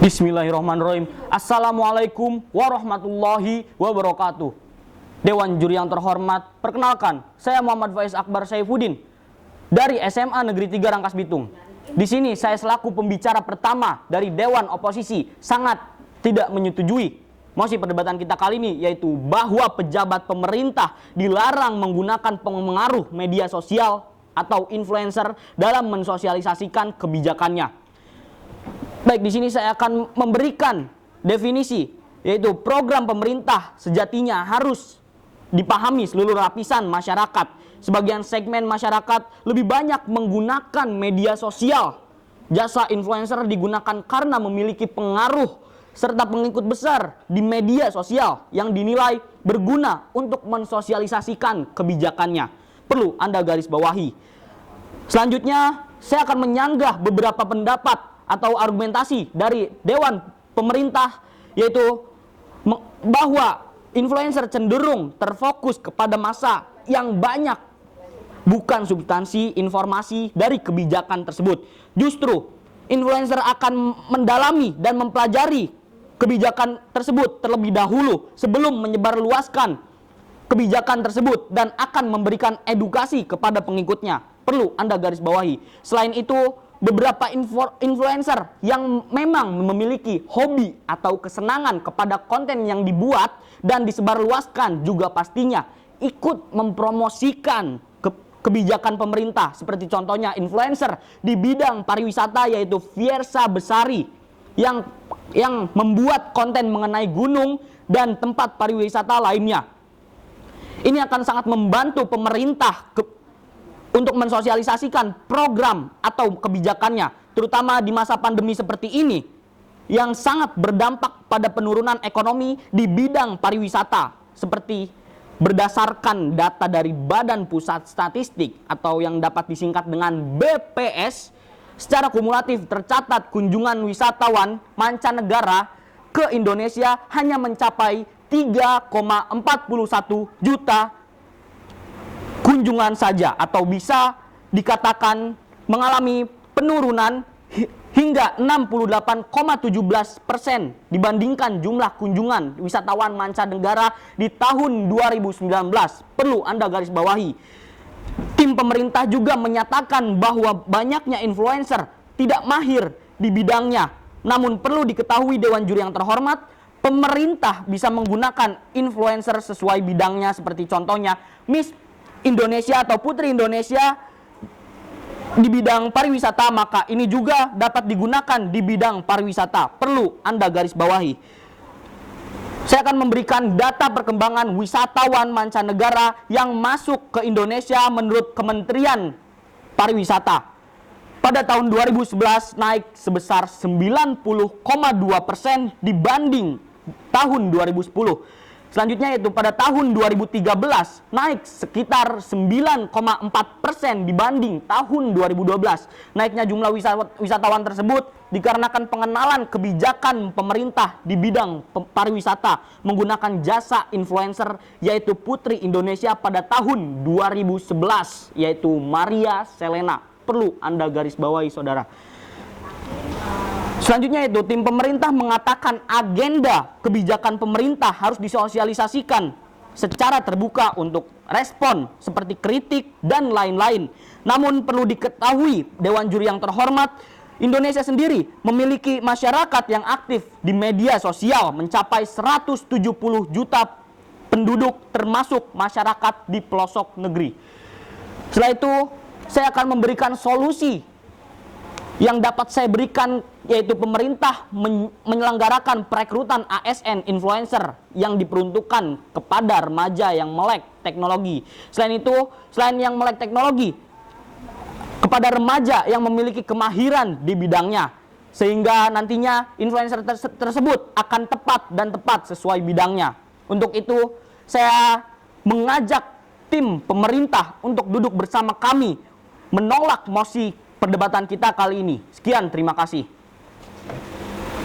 Bismillahirrahmanirrahim. Assalamualaikum warahmatullahi wabarakatuh. Dewan Juri yang terhormat, perkenalkan, saya Muhammad Faiz Akbar Saifuddin dari SMA Negeri 3 Rangkas Bitung. Di sini saya selaku pembicara pertama dari Dewan Oposisi sangat tidak menyetujui mosi perdebatan kita kali ini, yaitu bahwa pejabat pemerintah dilarang menggunakan pengaruh media sosial atau influencer dalam mensosialisasikan kebijakannya. Baik, di sini saya akan memberikan definisi, yaitu program pemerintah sejatinya harus dipahami seluruh lapisan masyarakat. Sebagian segmen masyarakat lebih banyak menggunakan media sosial. Jasa influencer digunakan karena memiliki pengaruh serta pengikut besar di media sosial yang dinilai berguna untuk mensosialisasikan kebijakannya. Perlu Anda garis bawahi. Selanjutnya, saya akan menyanggah beberapa pendapat atau argumentasi dari Dewan Pemerintah, yaitu bahwa influencer cenderung terfokus kepada massa yang banyak, bukan substansi informasi dari kebijakan tersebut. Justru influencer akan mendalami dan mempelajari kebijakan tersebut terlebih dahulu sebelum menyebarluaskan kebijakan tersebut dan akan memberikan edukasi kepada pengikutnya. Perlu Anda garis bawahi. Selain itu, beberapa influencer yang memang memiliki hobi atau kesenangan kepada konten yang dibuat dan disebarluaskan juga pastinya ikut mempromosikan kebijakan pemerintah. Seperti contohnya influencer di bidang pariwisata, yaitu Fiersa Besari yang membuat konten mengenai gunung dan tempat pariwisata lainnya. Ini akan sangat membantu pemerintah untuk mensosialisasikan program atau kebijakannya, terutama di masa pandemi seperti ini yang sangat berdampak pada penurunan ekonomi di bidang pariwisata. Seperti berdasarkan data dari Badan Pusat Statistik atau yang dapat disingkat dengan BPS, secara kumulatif tercatat kunjungan wisatawan mancanegara ke Indonesia hanya mencapai 3,41 juta kunjungan saja, atau bisa dikatakan mengalami penurunan hingga 68,17% dibandingkan jumlah kunjungan wisatawan mancanegara di tahun 2019. Perlu Anda garis bawahi. Tim pemerintah juga menyatakan bahwa banyaknya influencer tidak mahir di bidangnya. Namun perlu diketahui Dewan Juri yang terhormat, pemerintah bisa menggunakan influencer sesuai bidangnya, seperti contohnya Miss Indonesia atau Putri Indonesia di bidang pariwisata, maka ini juga dapat digunakan di bidang pariwisata. Perlu Anda garis bawahi. Saya akan memberikan data perkembangan wisatawan mancanegara yang masuk ke Indonesia menurut Kementerian Pariwisata. Pada tahun 2011 naik sebesar 90,2% dibanding tahun 2010. Selanjutnya yaitu pada tahun 2013 naik sekitar 9,4% dibanding tahun 2012. Naiknya jumlah wisatawan tersebut dikarenakan pengenalan kebijakan pemerintah di bidang pariwisata menggunakan jasa influencer, yaitu Putri Indonesia pada tahun 2011, yaitu Maria Selena. Perlu Anda garis bawahi, saudara. Selanjutnya itu, tim pemerintah mengatakan agenda kebijakan pemerintah harus disosialisasikan secara terbuka untuk respon seperti kritik dan lain-lain. Namun perlu diketahui Dewan Juri yang terhormat, Indonesia sendiri memiliki masyarakat yang aktif di media sosial mencapai 170 juta penduduk, termasuk masyarakat di pelosok negeri. Setelah itu, saya akan memberikan solusi yang dapat saya berikan, yaitu pemerintah menyelenggarakan perekrutan ASN influencer yang diperuntukkan kepada remaja yang melek teknologi. Selain itu, selain yang melek teknologi, kepada remaja yang memiliki kemahiran di bidangnya, sehingga nantinya influencer tersebut akan tepat sesuai bidangnya. Untuk itu, saya mengajak tim pemerintah untuk duduk bersama kami menolak mosi perdebatan kita kali ini. Sekian, terima kasih.